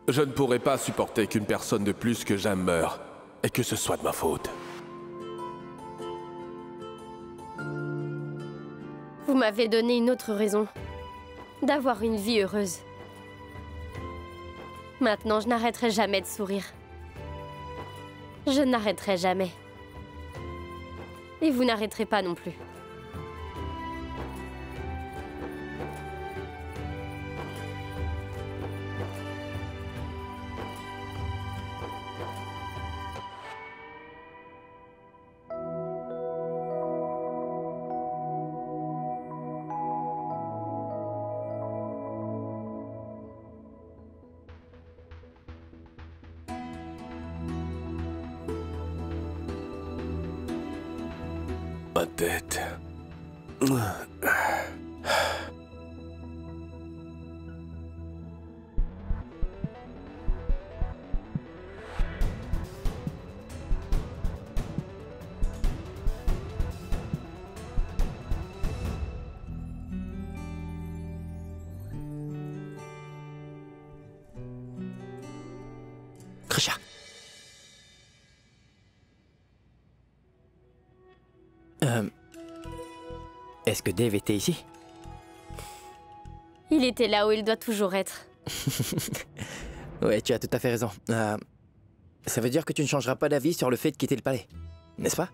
Je ne pourrais pas supporter qu'une personne de plus que j'aime meure, et que ce soit de ma faute. Vous m'avez donné une autre raison d'avoir une vie heureuse. Maintenant, je n'arrêterai jamais de sourire. Je n'arrêterai jamais. Et vous n'arrêterez pas non plus. Ma tête. Krisha. Est-ce que Dave était ici? Il était là où il doit toujours être. Ouais, tu as tout à fait raison. Ça veut dire que tu ne changeras pas d'avis sur le fait de quitter le palais, n'est-ce pas?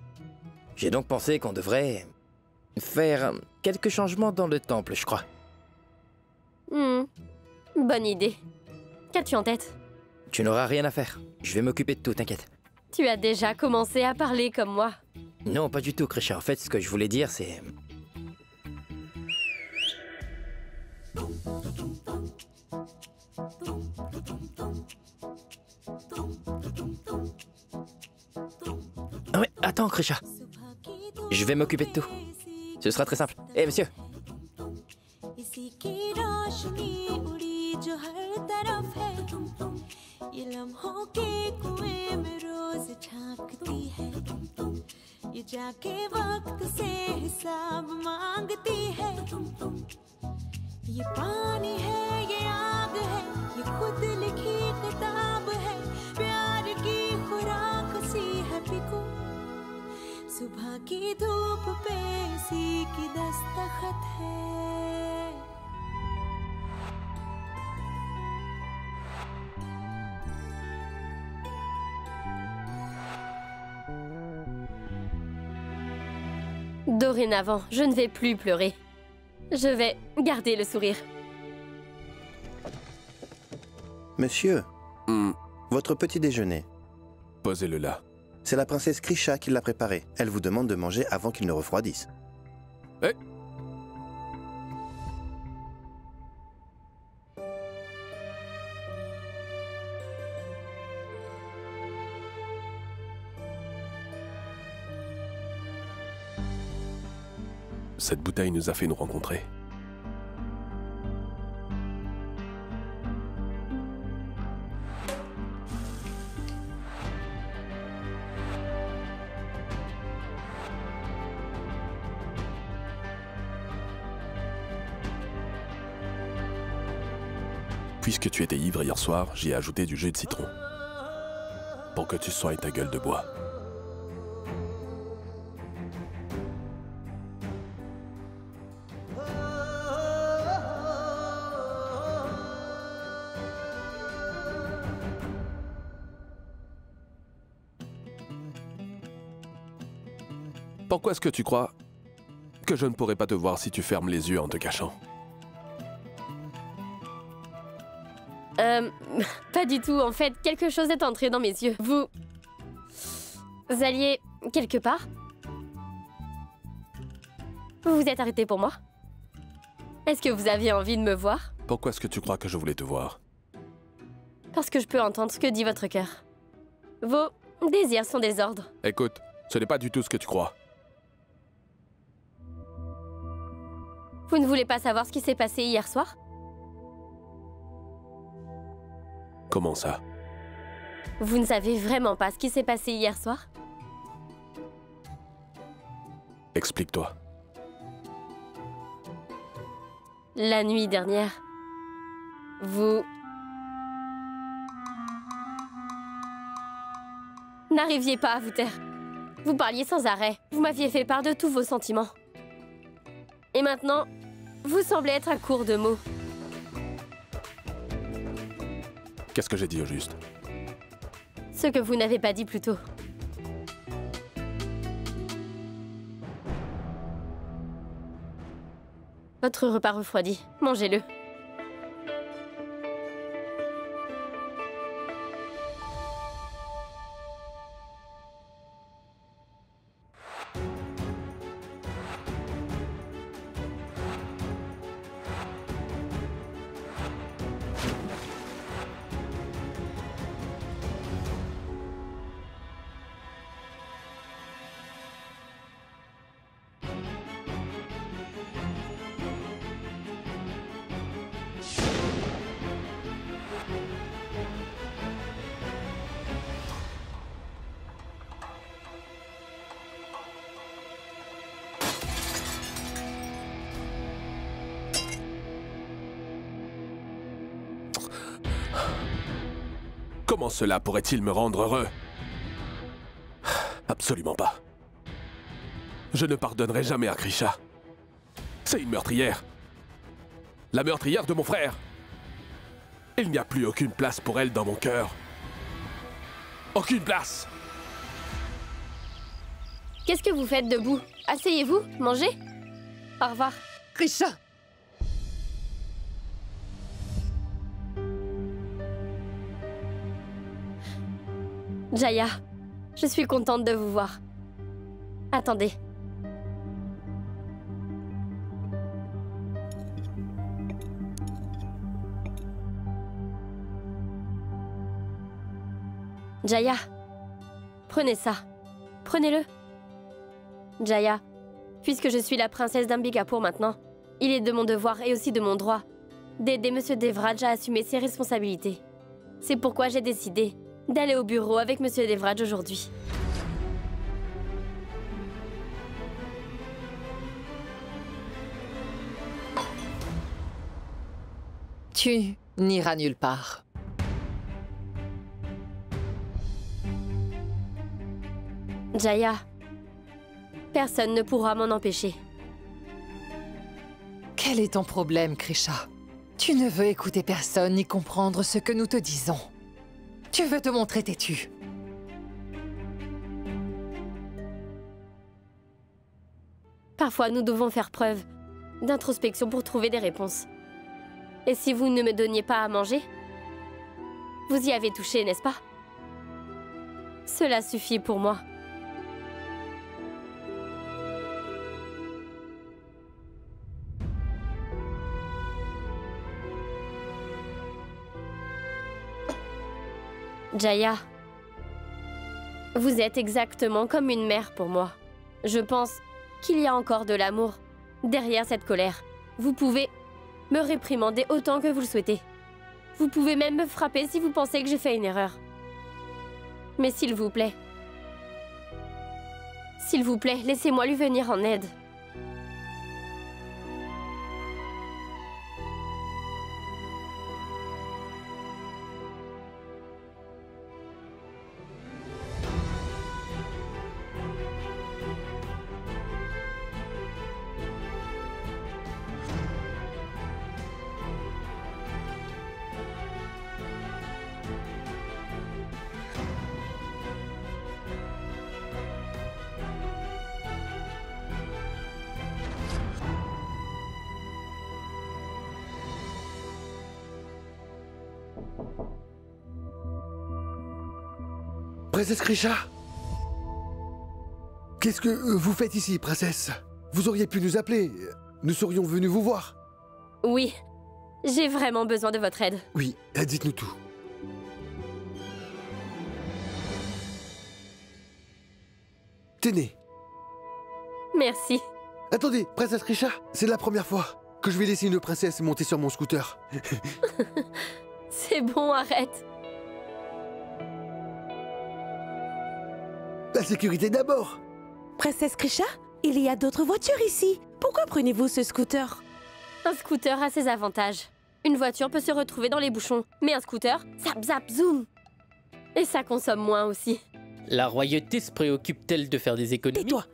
J'ai donc pensé qu'on devrait faire quelques changements dans le temple, je crois. Bonne idée. Qu'as-tu en tête? Tu n'auras rien à faire. Je vais m'occuper de tout, t'inquiète. Tu as déjà commencé à parler comme moi. Non, pas du tout, Krisha. En fait, ce que je voulais dire, c'est... Ah ouais, attends, Krisha. Je vais m'occuper de tout. Ce sera très simple. Eh, monsieur. ये जाके वक्त से हिसाब मांगती है ये पानी है ये आग है ये खुद लिखी किताब है प्यार की खुराक सी है पिको सुबह की धूप पे इसी की दस्तखत है Dorénavant, je ne vais plus pleurer. Je vais garder le sourire. Monsieur, votre petit déjeuner. Posez-le là. C'est la princesse Krisha qui l'a préparé. Elle vous demande de manger avant qu'il ne refroidisse. Eh? Cette bouteille nous a fait nous rencontrer. Puisque tu étais ivre hier soir, j'y ai ajouté du jus de citron. Pour que tu soignes ta gueule de bois. Pourquoi est-ce que tu crois que je ne pourrais pas te voir si tu fermes les yeux en te cachant? Pas du tout. En fait, quelque chose est entré dans mes yeux. Vous alliez quelque part? Vous vous êtes arrêté pour moi? Est-ce que vous aviez envie de me voir? Pourquoi est-ce que tu crois que je voulais te voir? Parce que je peux entendre ce que dit votre cœur. Vos Désirs sont des ordres. Écoute, ce n'est pas du tout ce que tu crois. Vous ne voulez pas savoir ce qui s'est passé hier soir? Comment ça? Vous ne savez vraiment pas ce qui s'est passé hier soir? Explique-toi. La nuit dernière, vous... n'arriviez pas à vous taire. Vous parliez sans arrêt. Vous m'aviez fait part de tous vos sentiments. Et maintenant, vous semblez être à court de mots. Qu'est-ce que j'ai dit au juste? Ce que vous n'avez pas dit plus tôt. Votre repas refroidi. Mangez-le. Comment cela pourrait-il me rendre heureux? Absolument pas. Je ne pardonnerai jamais à Krisha. C'est une meurtrière. La meurtrière de mon frère. Il n'y a plus aucune place pour elle dans mon cœur. Aucune place! Qu'est-ce que vous faites debout? Asseyez-vous, mangez. Au revoir. Krisha! Jaya, je suis contente de vous voir. Attendez. Jaya, prenez ça. Prenez-le. Jaya, puisque je suis la princesse d'Ambikapur maintenant, il est de mon devoir et aussi de mon droit d'aider M. Devraj à assumer ses responsabilités. C'est pourquoi j'ai décidé d'aller au bureau avec M. Devraj aujourd'hui. Tu n'iras nulle part. Jaya, personne ne pourra m'en empêcher. Quel est ton problème, Krisha? Tu ne veux écouter personne ni comprendre ce que nous te disons. Tu veux te montrer têtu. Parfois, nous devons faire preuve d'introspection pour trouver des réponses. Et si vous ne me donniez pas à manger, vous y avez touché, n'est-ce pas? Cela suffit pour moi. Jaya, vous êtes exactement comme une mère pour moi. Je pense qu'il y a encore de l'amour derrière cette colère. Vous pouvez me réprimander autant que vous le souhaitez. Vous pouvez même me frapper si vous pensez que j'ai fait une erreur. Mais s'il vous plaît, laissez-moi lui venir en aide. Princesse Krisha? Qu'est-ce que vous faites ici, princesse? Vous auriez pu nous appeler. Nous serions venus vous voir. Oui, j'ai vraiment besoin de votre aide. Oui, dites-nous tout. Tenez. Merci. Attendez, princesse Krisha, c'est la première fois que je vais laisser une princesse monter sur mon scooter. C'est bon, arrête. La sécurité d'abord. Princesse Krisha, il y a d'autres voitures ici. Pourquoi prenez-vous ce scooter? Un scooter a ses avantages. Une voiture peut se retrouver dans les bouchons, mais un scooter, zap zap zoom. Et ça consomme moins aussi. La royauté se préoccupe-t-elle de faire des économies? Tais-toi.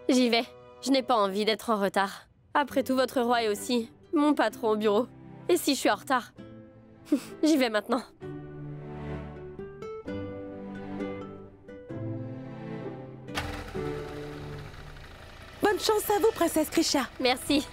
J'y vais. Je n'ai pas envie d'être en retard. Après tout, votre roi est aussi mon patron au bureau. Et si je suis en retard? J'y vais maintenant. Bonne chance à vous, princesse Krisha. Merci.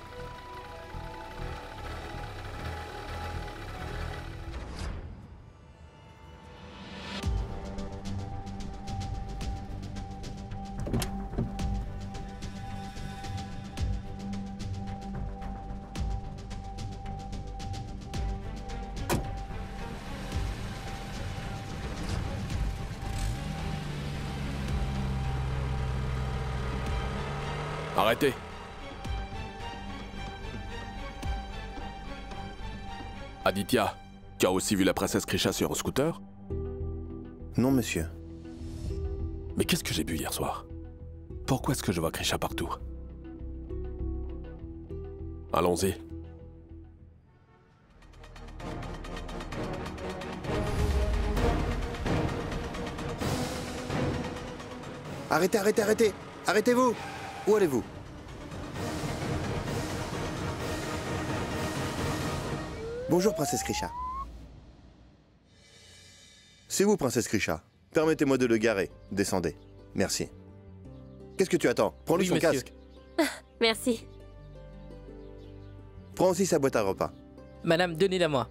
Arrêtez. Aditya, tu as aussi vu la princesse Krisha sur un scooter? Non, monsieur. Mais qu'est-ce que j'ai bu hier soir? Pourquoi est-ce que je vois Krisha partout? Allons-y. Arrêtez, arrêtez, arrêtez! Arrêtez-vous! Où allez-vous? Bonjour, princesse Krisha. C'est vous, princesse Krisha. Permettez-moi de le garer. Descendez. Merci. Qu'est-ce que tu attends? Prends-lui Oui, son monsieur. casque. Merci. Prends aussi sa boîte à repas. Madame, donnez-la moi.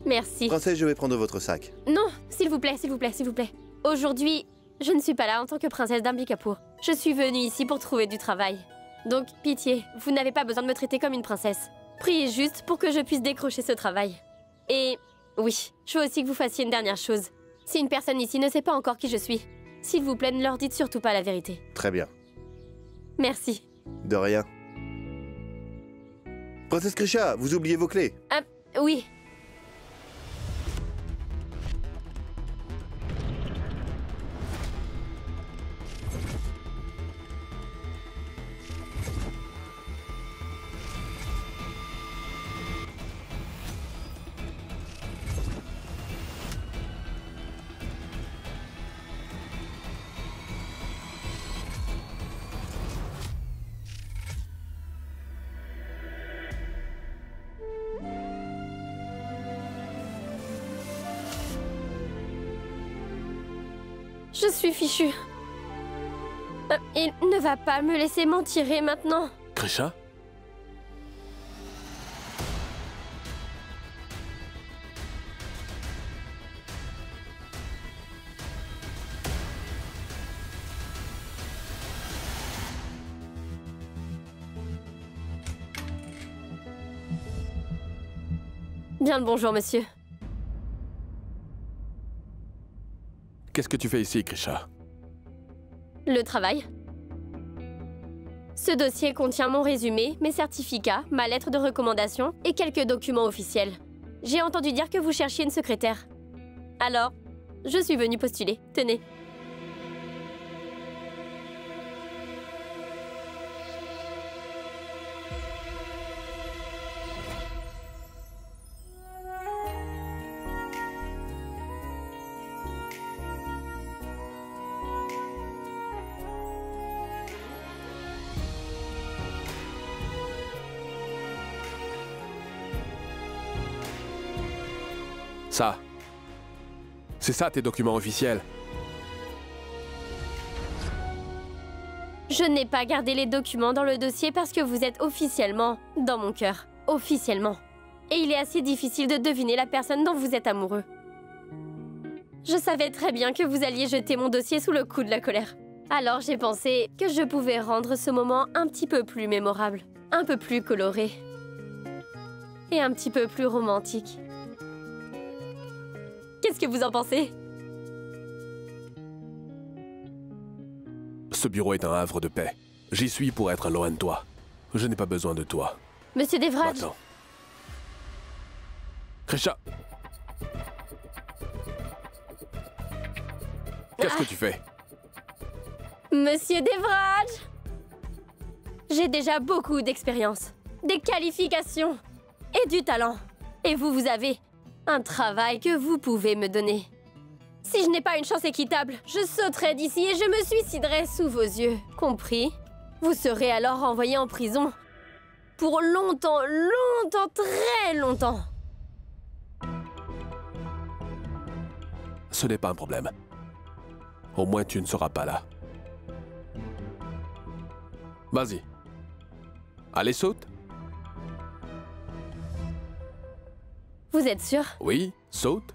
Merci. Princesse, je vais prendre votre sac. Non, s'il vous plaît, s'il vous plaît, s'il vous plaît. Aujourd'hui, je ne suis pas là en tant que princesse d'Ambikapour. Je suis venue ici pour trouver du travail. Donc, pitié, vous n'avez pas besoin de me traiter comme une princesse. Priez juste pour que je puisse décrocher ce travail. Et oui, je veux aussi que vous fassiez une dernière chose. Si une personne ici ne sait pas encore qui je suis, s'il vous plaît, ne leur dites surtout pas la vérité. Très bien. Merci. De rien. Princesse Krisha, vous oubliez vos clés. Ah, oui. Je suis fichue. Il ne va pas me laisser m'en tirer maintenant. Krisha? Bien le bonjour, monsieur. Qu'est-ce que tu fais ici, Krisha? Le travail. Ce dossier contient mon résumé, mes certificats, ma lettre de recommandation et quelques documents officiels. J'ai entendu dire que vous cherchiez une secrétaire. Alors, je suis venue postuler. Tenez. Ça. C'est ça tes documents officiels. Je n'ai pas gardé les documents dans le dossier parce que vous êtes officiellement dans mon cœur. Officiellement. Et il est assez difficile de deviner la personne dont vous êtes amoureux. Je savais très bien que vous alliez jeter mon dossier sous le coup de la colère. Alors j'ai pensé que je pouvais rendre ce moment un petit peu plus mémorable, un peu plus coloré et un petit peu plus romantique. Qu'est-ce que vous en pensez? Ce bureau est un havre de paix. J'y suis pour être loin de toi. Je n'ai pas besoin de toi. Monsieur Devraj, Maintenant. Krisha! Qu'est-ce que tu fais? Monsieur Devraj, j'ai déjà beaucoup d'expérience, des qualifications et du talent. Et vous, vous avez un travail que vous pouvez me donner. Si je n'ai pas une chance équitable, je sauterai d'ici et je me suiciderai sous vos yeux. Compris? Vous serez alors envoyé en prison. Pour longtemps, longtemps, très longtemps. Ce n'est pas un problème. Au moins, tu ne seras pas là. Vas-y. Allez, saute. Vous êtes sûr? Oui, saute.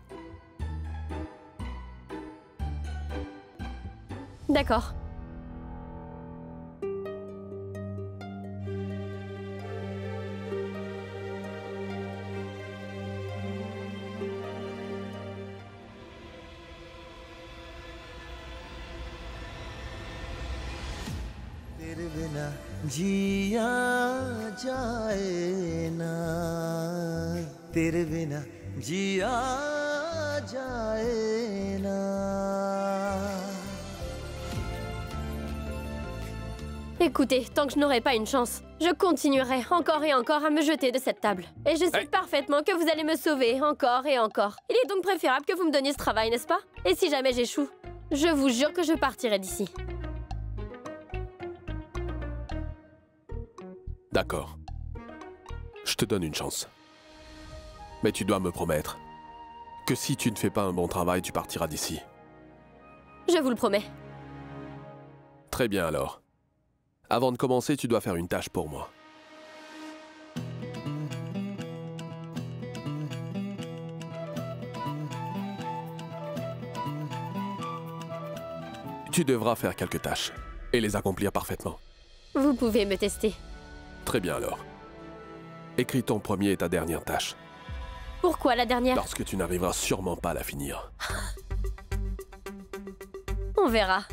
D'accord. जिया जाए ना तेरे बिना जिया जाए ना Écoutez, tant que je n'aurai pas une chance, je continuerai encore et encore à me jeter de cette table. Et je sais parfaitement que vous allez me sauver encore et encore. Il est donc préférable que vous me donniez ce travail, n'est-ce pas? Et si jamais j'échoue, je vous jure que je partirai d'ici. D'accord. Je te donne une chance. Mais tu dois me promettre que si tu ne fais pas un bon travail, tu partiras d'ici. Je vous le promets. Très bien alors. Avant de commencer, tu dois faire une tâche pour moi. Tu devras faire quelques tâches et les accomplir parfaitement. Vous pouvez me tester. Très bien alors. Écris ton premier et ta dernière tâche. Pourquoi la dernière? Parce que tu n'arriveras sûrement pas à la finir. On verra.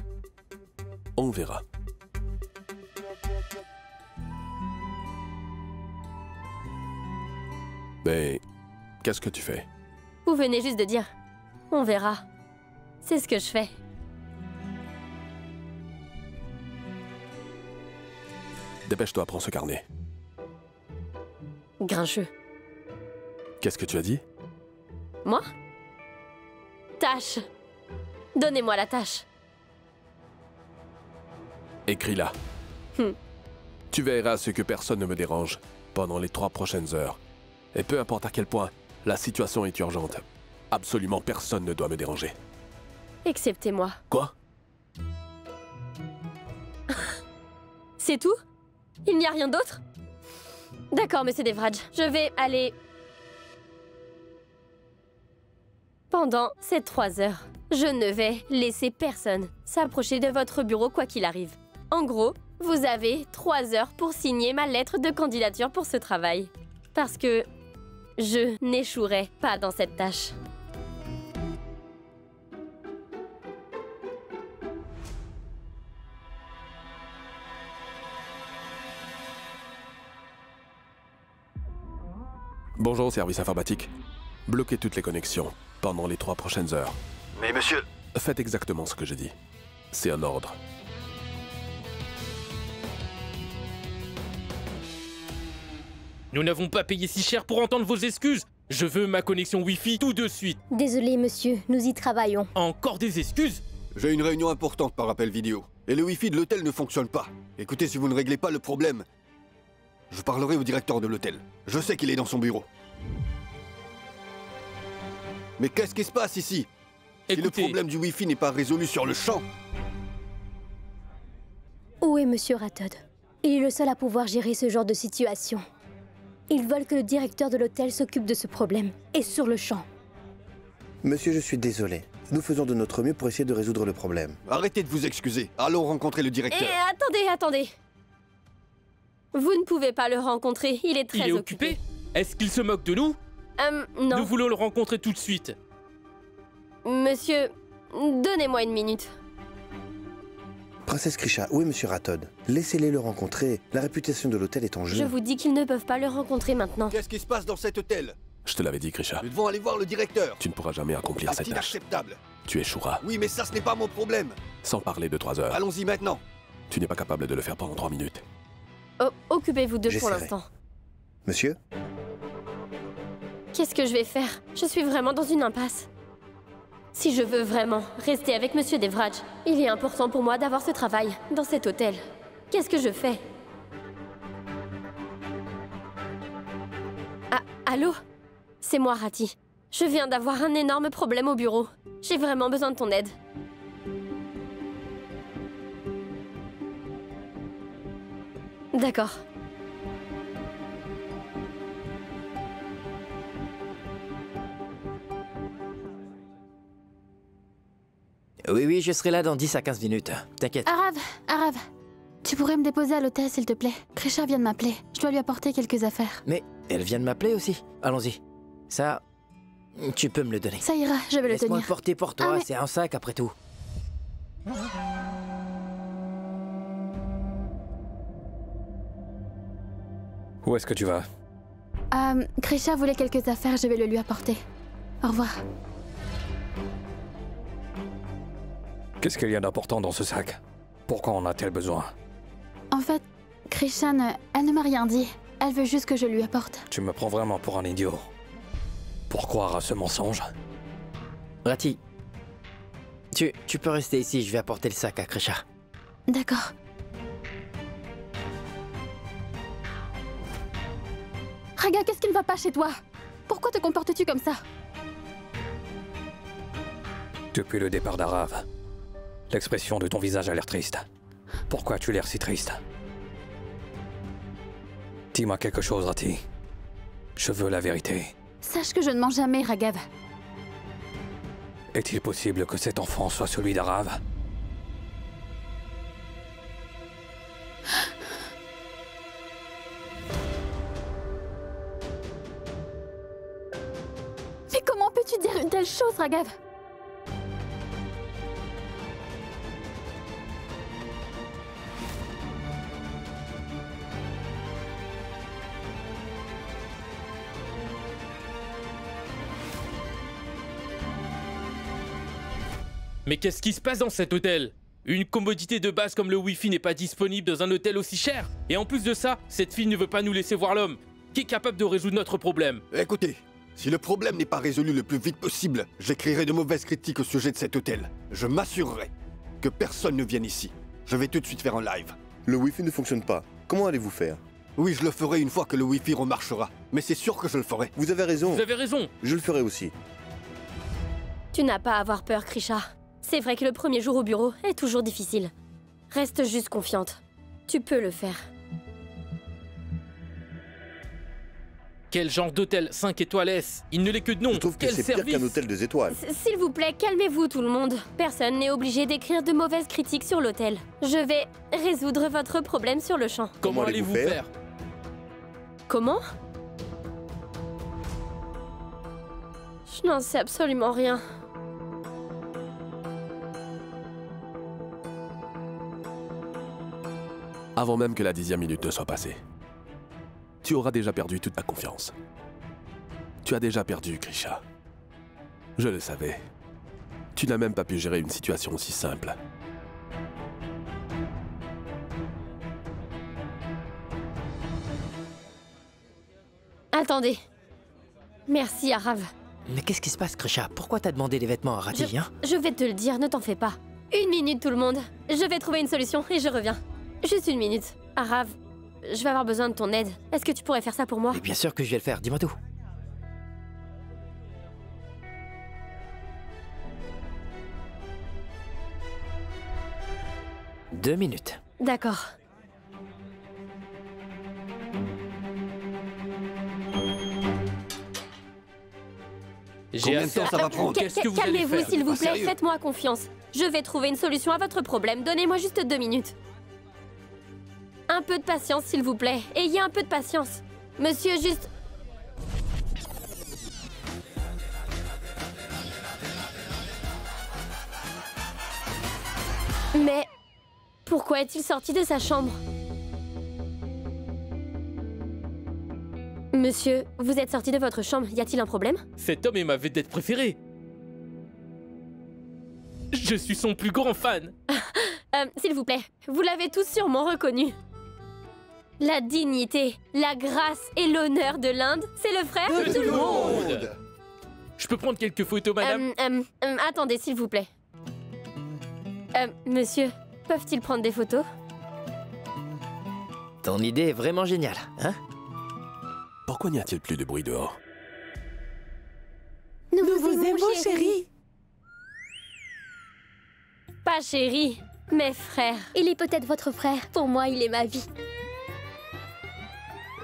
On verra. Mais qu'est-ce que tu fais? Vous venez juste de dire. On verra. C'est ce que je fais. Dépêche-toi, prends ce carnet. Grincheux. Qu'est-ce que tu as dit? Moi? Tâche. Donnez-moi la tâche. Écris-la. Tu verras ce que personne ne me dérange pendant les 3 prochaines heures. Et peu importe à quel point la situation est urgente, absolument personne ne doit me déranger. Excepté moi. Quoi? C'est tout? Il n'y a rien d'autre? D'accord, monsieur Devraj. Je vais aller... Pendant ces 3 heures, je ne vais laisser personne s'approcher de votre bureau quoi qu'il arrive. En gros, vous avez 3 heures pour signer ma lettre de candidature pour ce travail. Parce que je n'échouerai pas dans cette tâche. Bonjour, service informatique. Bloquez toutes les connexions pendant les 3 prochaines heures. Mais monsieur... Faites exactement ce que j'ai dit. C'est un ordre. Nous n'avons pas payé si cher pour entendre vos excuses. Je veux ma connexion Wi-Fi tout de suite. Désolé, monsieur, nous y travaillons. Encore des excuses? J'ai une réunion importante par appel vidéo. Et le Wi-Fi de l'hôtel ne fonctionne pas. Écoutez, si vous ne réglez pas le problème, je parlerai au directeur de l'hôtel. Je sais qu'il est dans son bureau. Mais qu'est-ce qui se passe ici? Si le problème du Wi-Fi n'est pas résolu sur le champ... Où est monsieur Ratod? Il est le seul à pouvoir gérer ce genre de situation. Ils veulent que le directeur de l'hôtel s'occupe de ce problème, et sur le champ. Monsieur, je suis désolé. Nous faisons de notre mieux pour essayer de résoudre le problème. Arrêtez de vous excuser. Allons rencontrer le directeur. Attendez. Vous ne pouvez pas le rencontrer, il est très occupé. Est-ce qu'il se moque de nous? Non. Nous voulons le rencontrer tout de suite. Monsieur, donnez-moi une minute. Princesse Krisha, où est Monsieur Rathod? Laissez-les le rencontrer. La réputation de l'hôtel est en jeu. Je vous dis qu'ils ne peuvent pas le rencontrer maintenant. Qu'est-ce qui se passe dans cet hôtel? Je te l'avais dit, Krisha. Nous devons aller voir le directeur. Tu ne pourras jamais accomplir C'est cette tâche. inacceptable. Tu es Shura. Oui, mais ça, ce n'est pas mon problème. Sans parler de 3 heures. Allons-y maintenant. Tu n'es pas capable de le faire pendant 3 minutes. Oh, occupez-vous d'eux pour J'essaierai. l'instant. Monsieur? Qu'est-ce que je vais faire? Je suis vraiment dans une impasse. Si je veux vraiment rester avec Monsieur Devraj, il est important pour moi d'avoir ce travail dans cet hôtel. Qu'est-ce que je fais? Ah, allô? C'est moi, Rati. Je viens d'avoir un énorme problème au bureau. J'ai vraiment besoin de ton aide. D'accord. Oui, je serai là dans 10 à 15 minutes. T'inquiète. Arav, tu pourrais me déposer à l'hôtel, s'il te plaît? Krisha vient de m'appeler. Je dois lui apporter quelques affaires. Mais elle vient de m'appeler aussi. Allons-y. Ça, tu peux me le donner. Ça ira, je vais le Laisse-moi tenir. le porter pour toi, Ah, mais- c'est un sac après tout. Où est-ce que tu vas? Krisha voulait quelques affaires, je vais le lui apporter. Au revoir. Qu'est-ce qu'il y a d'important dans ce sac? Pourquoi en a-t-elle besoin? En fait, Krisha elle ne m'a rien dit. Elle veut juste que je lui apporte. Tu me prends vraiment pour un idiot. Pour croire à ce mensonge? Rati, tu peux rester ici, je vais apporter le sac à Krisha. D'accord. Raga, qu'est-ce qui ne va pas chez toi? Pourquoi te comportes-tu comme ça? Depuis le départ d'Arav, l'expression de ton visage a l'air triste. Pourquoi as-tu l'air si triste? Dis-moi quelque chose, Rati. Je veux la vérité. Sache que je ne mens jamais, Ragav. Est-il possible que cet enfant soit celui d'Arav? Mais comment peux-tu dire une telle chose, Ragav? Mais qu'est-ce qui se passe dans cet hôtel? Une commodité de base comme le Wi-Fi n'est pas disponible dans un hôtel aussi cher. Et en plus de ça, cette fille ne veut pas nous laisser voir l'homme, qui est capable de résoudre notre problème. Écoutez, si le problème n'est pas résolu le plus vite possible, j'écrirai de mauvaises critiques au sujet de cet hôtel. Je m'assurerai que personne ne vienne ici. Je vais tout de suite faire un live. Le Wi-Fi ne fonctionne pas. Comment allez-vous faire? Oui, je le ferai une fois que le Wi-Fi remarchera. Mais c'est sûr que je le ferai. Vous avez raison. Vous avez raison. Je le ferai aussi. Tu n'as pas à avoir peur, Krisha. C'est vrai que le premier jour au bureau est toujours difficile. Reste juste confiante. Tu peux le faire. Quel genre d'hôtel 5 étoiles est-ce? Il ne l'est que de nom. Je trouve que Quel c'est pire service? qu'un hôtel 2 étoiles. S'il vous plaît, calmez-vous tout le monde. Personne n'est obligé d'écrire de mauvaises critiques sur l'hôtel. Je vais résoudre votre problème sur le champ. Comment allez-vous faire? Comment? Je n'en sais absolument rien. Avant même que la 10e minute ne soit passée, tu auras déjà perdu toute ta confiance. Tu as déjà perdu, Krisha. Je le savais. Tu n'as même pas pu gérer une situation aussi simple. Attendez. Merci, Arav. Mais qu'est-ce qui se passe, Krisha? Pourquoi t'as demandé des vêtements à Rati, hein? Je vais te le dire, ne t'en fais pas. 1 minute, tout le monde. Je vais trouver une solution et je reviens. Juste 1 minute. Arav, je vais avoir besoin de ton aide. Est-ce que tu pourrais faire ça pour moi? Et bien sûr que je vais le faire, dis-moi tout. Deux minutes. D'accord. Combien de temps ça va prendre? Qu'est-ce que vous allez Calmez-vous, faire? s'il vous Pas plaît. sérieux. Faites-moi confiance. Je vais trouver une solution à votre problème. Donnez-moi juste 2 minutes. Un peu de patience, s'il vous plaît. Ayez un peu de patience. Monsieur, juste... Pourquoi est-il sorti de sa chambre? Monsieur, vous êtes sorti de votre chambre, y a-t-il un problème? Cet homme est ma vedette préférée. Je suis son plus grand fan. S'il vous plaît, vous l'avez tous sûrement reconnu. La dignité, la grâce et l'honneur de l'Inde, c'est le frère de tout le monde. Je peux prendre quelques photos, madame? Attendez, s'il vous plaît. Monsieur, peuvent-ils prendre des photos? Ton idée est vraiment géniale, hein? Pourquoi n'y a-t-il plus de bruit dehors? Nous vous aimons, chérie. Pas chérie, mais frère. Il est peut-être votre frère. Pour moi, il est ma vie.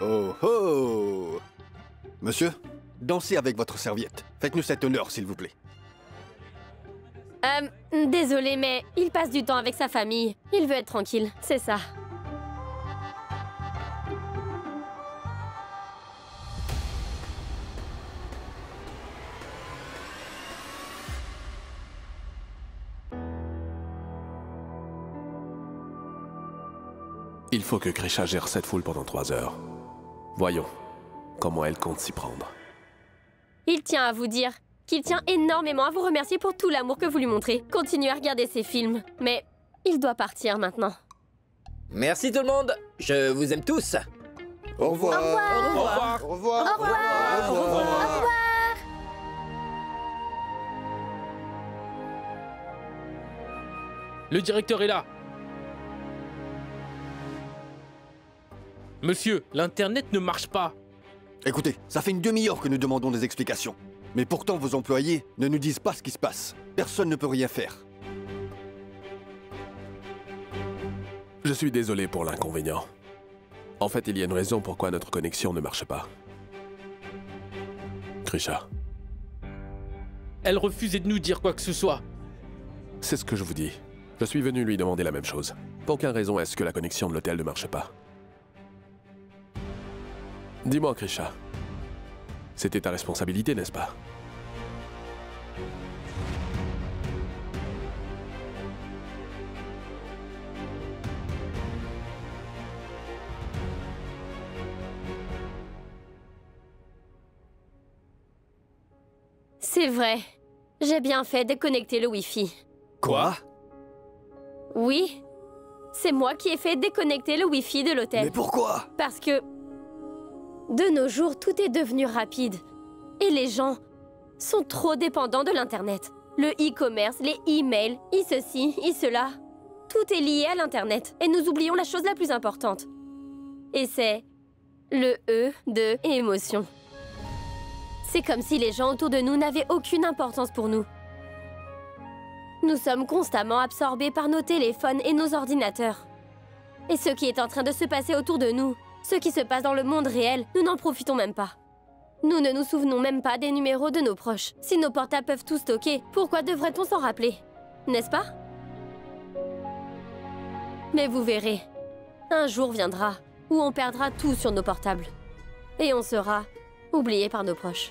Oh oh! Monsieur, dansez avec votre serviette. Faites-nous cet honneur, s'il vous plaît. Désolé, mais il passe du temps avec sa famille. Il veut être tranquille, c'est ça. Il faut que Krisha gère cette foule pendant 3 heures. Voyons comment elle compte s'y prendre. Il tient à vous dire qu'il tient énormément à vous remercier pour tout l'amour que vous lui montrez. Continuez à regarder ses films, mais il doit partir maintenant. Merci tout le monde. Je vous aime tous. Au revoir. Au revoir. Au revoir. Au revoir. Au revoir. Au revoir. Au revoir. Le directeur est là. Monsieur, l'Internet ne marche pas. Écoutez, ça fait une demi-heure que nous demandons des explications. Mais pourtant, vos employés ne nous disent pas ce qui se passe. Personne ne peut rien faire. Je suis désolé pour l'inconvénient. En fait, il y a une raison pourquoi notre connexion ne marche pas. Krisha. Elle refusait de nous dire quoi que ce soit. C'est ce que je vous dis. Je suis venu lui demander la même chose. Pour quelle raison est-ce que la connexion de l'hôtel ne marche pas? Dis-moi, Krisha. C'était ta responsabilité, n'est-ce pas? C'est vrai. J'ai bien fait de connecter le Wi-Fi. Quoi? Oui. C'est moi qui ai fait déconnecter le Wi-Fi de l'hôtel. Mais pourquoi? Parce que... de nos jours, tout est devenu rapide. Et les gens sont trop dépendants de l'Internet. Le e-commerce, les emails, ceci, cela. Tout est lié à l'Internet. Et nous oublions la chose la plus importante. Et c'est... le E de émotion. C'est comme si les gens autour de nous n'avaient aucune importance pour nous. Nous sommes constamment absorbés par nos téléphones et nos ordinateurs. Et ce qui est en train de se passer autour de nous, ce qui se passe dans le monde réel, nous n'en profitons même pas. Nous ne nous souvenons même pas des numéros de nos proches. Si nos portables peuvent tout stocker, pourquoi devrait-on s'en rappeler? N'est-ce pas? Mais vous verrez, un jour viendra où on perdra tout sur nos portables. Et on sera oublié par nos proches.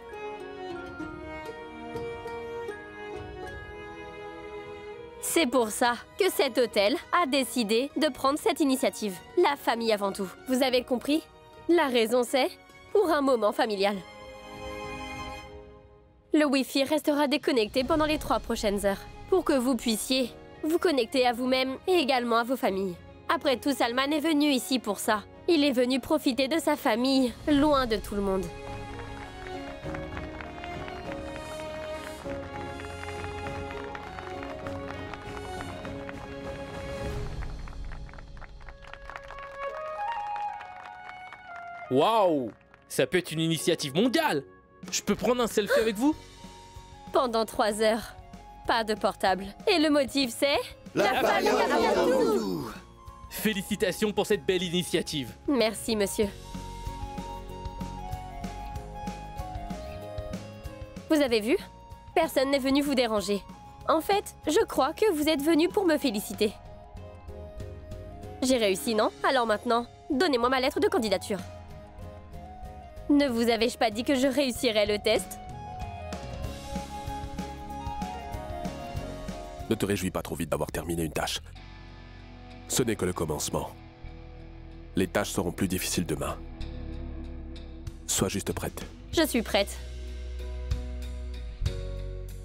C'est pour ça que cet hôtel a décidé de prendre cette initiative. La famille avant tout. Vous avez compris? La raison c'est pour un moment familial. Le Wi-Fi restera déconnecté pendant les 3 prochaines heures pour que vous puissiez vous connecter à vous-même et également à vos familles. Après tout, Salman est venu ici pour ça. Il est venu profiter de sa famille, loin de tout le monde. Waouh! Ça peut être une initiative mondiale! Je peux prendre un selfie avec vous? Pendant 3 heures. Pas de portable. Et le motif c'est... La famille avant tout! Félicitations pour cette belle initiative. Merci, monsieur. Vous avez vu? Personne n'est venu vous déranger. En fait, je crois que vous êtes venu pour me féliciter. J'ai réussi, non? Alors maintenant, donnez-moi ma lettre de candidature. Ne vous avais-je pas dit que je réussirais le test? Ne te réjouis pas trop vite d'avoir terminé une tâche. Ce n'est que le commencement. Les tâches seront plus difficiles demain. Sois juste prête. Je suis prête.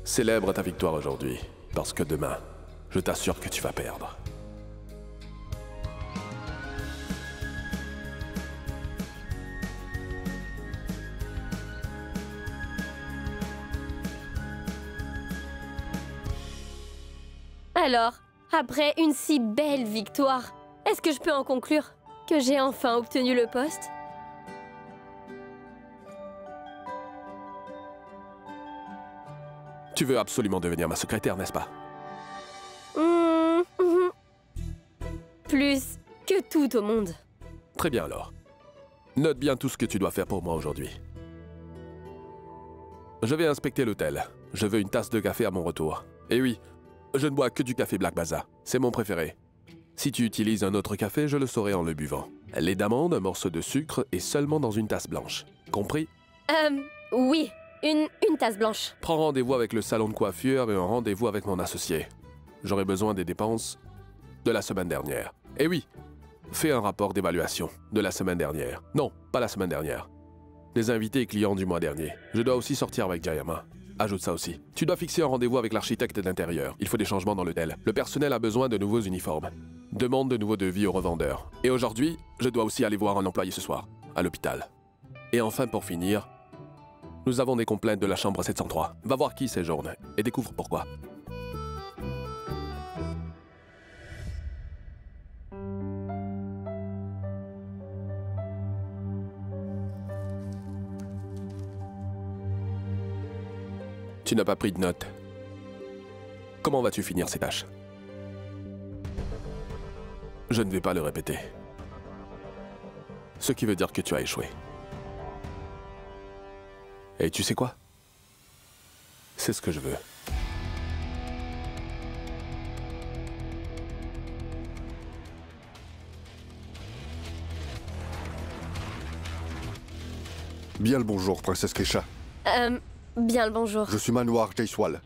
Célèbre ta victoire aujourd'hui, parce que demain, je t'assure que tu vas perdre. Alors, après une si belle victoire, est-ce que je peux en conclure que j'ai enfin obtenu le poste? Tu veux absolument devenir ma secrétaire, n'est-ce pas? Plus que tout au monde. Très bien alors. Note bien tout ce que tu dois faire pour moi aujourd'hui. Je vais inspecter l'hôtel. Je veux une tasse de café à mon retour. Et oui, je ne bois que du café Black Baza. C'est mon préféré. Si tu utilises un autre café, je le saurai en le buvant. Lait d'amande, un morceau de sucre et seulement dans une tasse blanche. Compris? Oui. Une tasse blanche. Prends rendez-vous avec le salon de coiffure et un rendez-vous avec mon associé. J'aurai besoin des dépenses de la semaine dernière. Et oui, fais un rapport d'évaluation de la semaine dernière. Non, pas la semaine dernière. Les invités et clients du mois dernier. Je dois aussi sortir avec Jayama. Ajoute ça aussi. Tu dois fixer un rendez-vous avec l'architecte d'intérieur. Il faut des changements dans l'hôtel. Le personnel a besoin de nouveaux uniformes. Demande de nouveaux devis aux revendeurs. Et aujourd'hui, je dois aussi aller voir un employé ce soir, à l'hôpital. Et enfin, pour finir, nous avons des complaintes de la chambre 703. Va voir qui séjourne et découvre pourquoi. Tu n'as pas pris de notes. Comment vas-tu finir ces tâches? Je ne vais pas le répéter. Ce qui veut dire que tu as échoué. Et tu sais quoi? C'est ce que je veux. Bien le bonjour, princesse Krisha. Bien le bonjour. Je suis Manohar Jaiswal,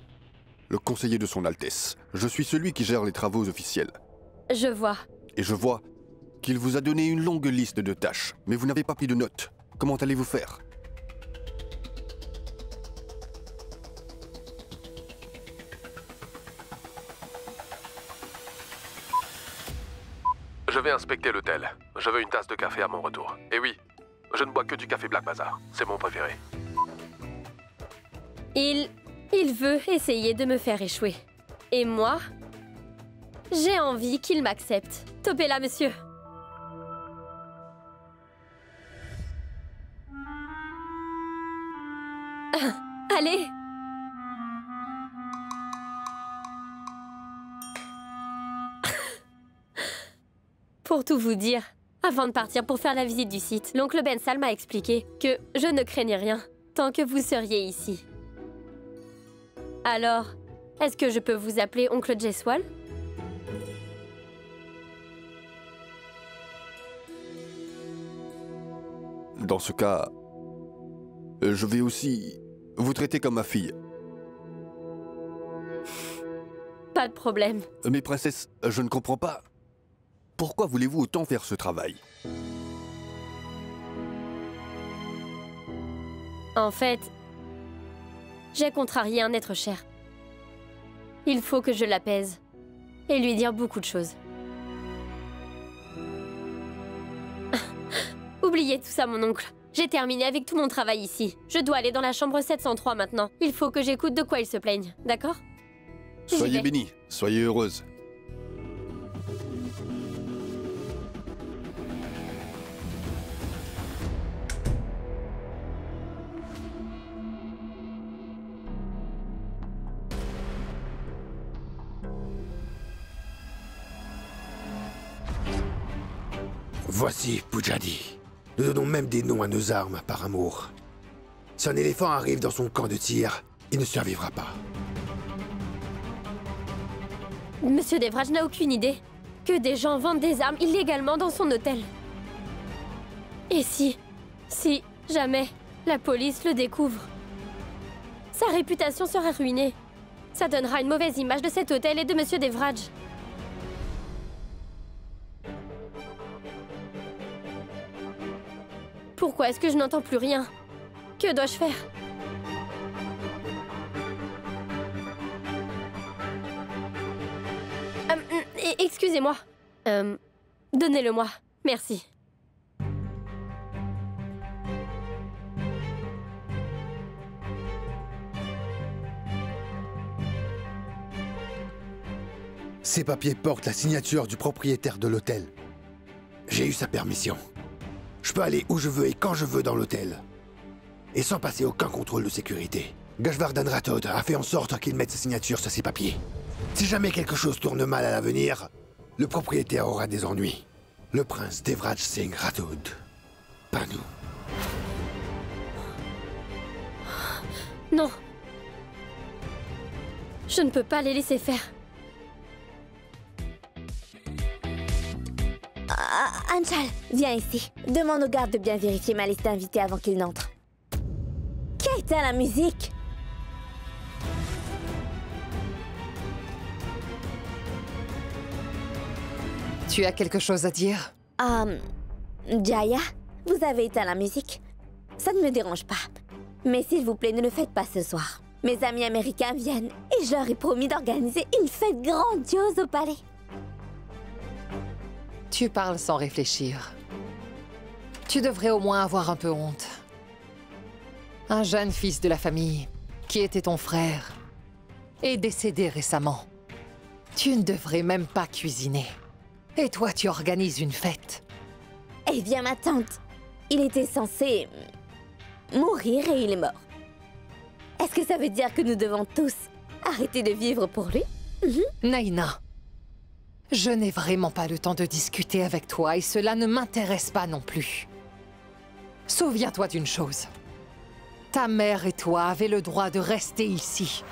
le conseiller de son Altesse. Je suis celui qui gère les travaux officiels. Je vois. Et je vois qu'il vous a donné une longue liste de tâches, mais vous n'avez pas pris de notes. Comment allez-vous faire? Je vais inspecter l'hôtel. Je veux une tasse de café à mon retour. Et oui, je ne bois que du café Black Baza. C'est mon préféré. Il veut essayer de me faire échouer. Et moi, j'ai envie qu'il m'accepte. Topez là, monsieur. Allez. Pour tout vous dire, avant de partir pour faire la visite du site, l'oncle Bensal m'a expliqué que je ne craignais rien tant que vous seriez ici. Alors, est-ce que je peux vous appeler oncle Jaiswal? Dans ce cas, je vais aussi vous traiter comme ma fille. Pas de problème. Mais princesse, je ne comprends pas. Pourquoi voulez-vous autant faire ce travail? En fait, j'ai contrarié un être cher. Il faut que je l'apaise et lui dire beaucoup de choses. Oubliez tout ça, mon oncle. J'ai terminé avec tout mon travail ici. Je dois aller dans la chambre 703 maintenant. Il faut que j'écoute de quoi il se plaigne, d'accord? Soyez bénis, soyez heureuse. Voici Pujadi. Nous donnons même des noms à nos armes par amour. Si un éléphant arrive dans son camp de tir, il ne survivra pas. Monsieur Devraj n'a aucune idée que des gens vendent des armes illégalement dans son hôtel. Et si jamais la police le découvre, sa réputation sera ruinée. Ça donnera une mauvaise image de cet hôtel et de Monsieur Devraj. Pourquoi est-ce que je n'entends plus rien? Que dois-je faire? Excusez-moi. Donnez-le-moi. Merci. Ces papiers portent la signature du propriétaire de l'hôtel. J'ai eu sa permission. Je peux aller où je veux et quand je veux dans l'hôtel. Et sans passer aucun contrôle de sécurité. Gashvardan Rathod a fait en sorte qu'il mette sa signature sur ces papiers. Si jamais quelque chose tourne mal à l'avenir, le propriétaire aura des ennuis. Le prince Devraj Singh Rathod. Pas nous. Non. Je ne peux pas les laisser faire. Anchal, viens ici. Demande au garde de bien vérifier ma liste d'invités avant qu'il n'entre. Qui a éteint la musique? Tu as quelque chose à dire? Jaya, vous avez éteint la musique. Ça ne me dérange pas. Mais s'il vous plaît, ne le faites pas ce soir. Mes amis américains viennent et je leur ai promis d'organiser une fête grandiose au palais. Tu parles sans réfléchir. Tu devrais au moins avoir un peu honte. Un jeune fils de la famille, qui était ton frère, est décédé récemment. Tu ne devrais même pas cuisiner. Et toi, tu organises une fête. Eh bien, ma tante, il était censé mourir et il est mort. Est-ce que ça veut dire que nous devons tous arrêter de vivre pour lui? Naina, je n'ai vraiment pas le temps de discuter avec toi et cela ne m'intéresse pas non plus. Souviens-toi d'une chose. Ta mère et toi avez le droit de rester ici.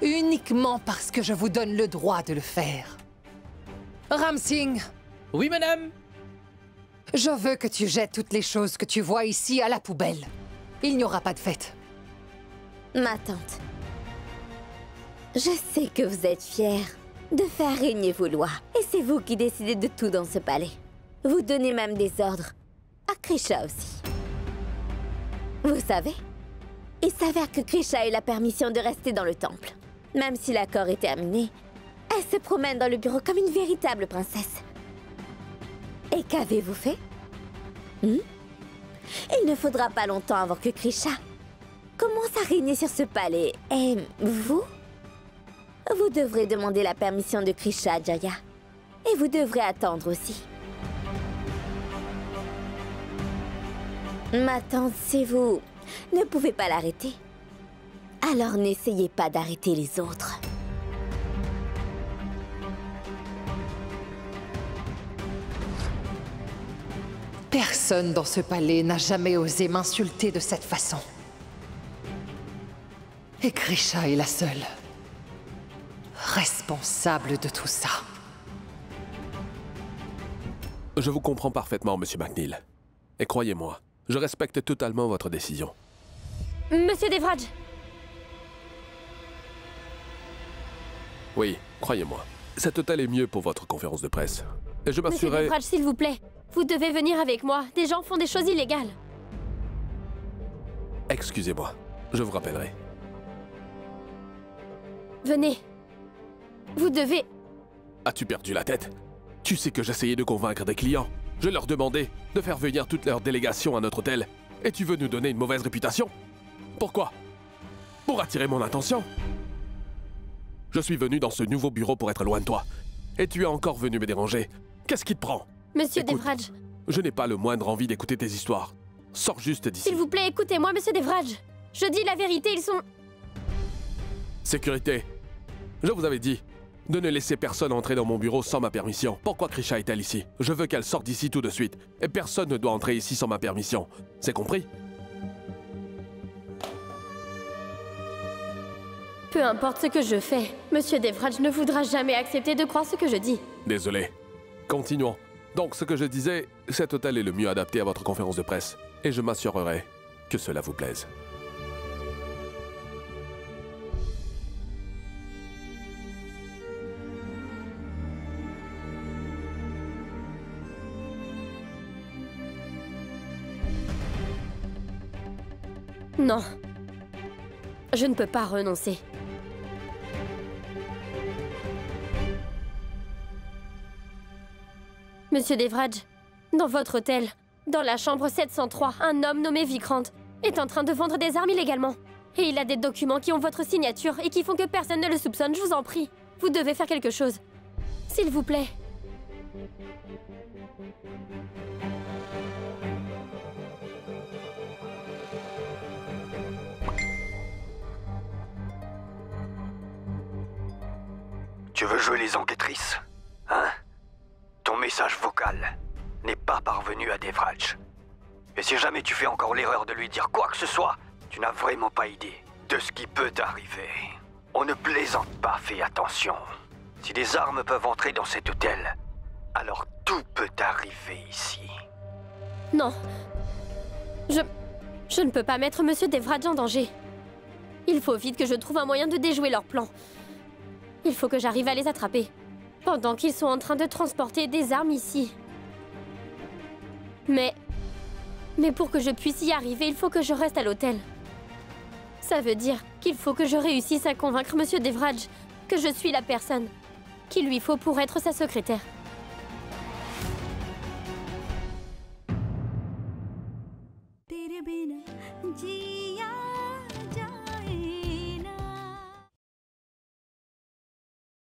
Uniquement parce que je vous donne le droit de le faire. Ram Singh. Oui, madame. Je veux que tu jettes toutes les choses que tu vois ici à la poubelle. Il n'y aura pas de fête. Ma tante, je sais que vous êtes fière de faire régner vos lois. Et c'est vous qui décidez de tout dans ce palais. Vous donnez même des ordres à Krisha aussi. Vous savez, il s'avère que Krisha a eu la permission de rester dans le temple. Même si l'accord est terminé, elle se promène dans le bureau comme une véritable princesse. Et qu'avez-vous fait? Il ne faudra pas longtemps avant que Krisha commence à régner sur ce palais. Et vous? Vous devrez demander la permission de Krisha, Jaya. Et vous devrez attendre aussi. Ma tante, si vous ne pouvez pas l'arrêter, alors n'essayez pas d'arrêter les autres. Personne dans ce palais n'a jamais osé m'insulter de cette façon. Et Krisha est la seule responsable de tout ça. Je vous comprends parfaitement, Monsieur McNeil. Et croyez-moi, je respecte totalement votre décision. Monsieur Devraj. Oui, croyez-moi. Cet hôtel est mieux pour votre conférence de presse. Et je Monsieur m'assurerai... Devraj, s'il vous plaît. Vous devez venir avec moi. Des gens font des choses illégales. Excusez-moi, je vous rappellerai. Venez. Vous devez... As-tu perdu la tête? Tu sais que j'essayais de convaincre des clients. Je leur demandais de faire venir toute leur délégation à notre hôtel. Et tu veux nous donner une mauvaise réputation? Pourquoi? Pour attirer mon attention? Je suis venu dans ce nouveau bureau pour être loin de toi. Et tu es encore venu me déranger. Qu'est-ce qui te prend? Monsieur Écoute, Devraj. Je n'ai pas le moindre envie d'écouter tes histoires. Sors juste d'ici. S'il vous plaît, écoutez-moi, Monsieur Devraj. Je dis la vérité, ils sont... Sécurité. Je vous avais dit de ne laisser personne entrer dans mon bureau sans ma permission. Pourquoi Krisha est-elle ici? Je veux qu'elle sorte d'ici tout de suite. Et personne ne doit entrer ici sans ma permission. C'est compris? Peu importe ce que je fais, Monsieur Devraj ne voudra jamais accepter de croire ce que je dis. Désolé. Continuons. Donc, ce que je disais, cet hôtel est le mieux adapté à votre conférence de presse. Et je m'assurerai que cela vous plaise. Non. Je ne peux pas renoncer. Monsieur Devraj, dans votre hôtel, dans la chambre 703, un homme nommé Vikrant est en train de vendre des armes illégalement. Et il a des documents qui ont votre signature et qui font que personne ne le soupçonne, je vous en prie. Vous devez faire quelque chose. S'il vous plaît. Tu veux jouer les enquêtrices? Hein? Ton message vocal n'est pas parvenu à Devraj. Et si jamais tu fais encore l'erreur de lui dire quoi que ce soit, tu n'as vraiment pas idée de ce qui peut t'arriver. On ne plaisante pas, fais attention. Si des armes peuvent entrer dans cet hôtel, alors tout peut arriver ici. Non. Je ne peux pas mettre Monsieur Devraj en danger. Il faut vite que je trouve un moyen de déjouer leur plan. Il faut que j'arrive à les attraper, pendant qu'ils sont en train de transporter des armes ici. Mais pour que je puisse y arriver, il faut que je reste à l'hôtel. Ça veut dire qu'il faut que je réussisse à convaincre Monsieur Devraj que je suis la personne qu'il lui faut pour être sa secrétaire. तेरे बिना जी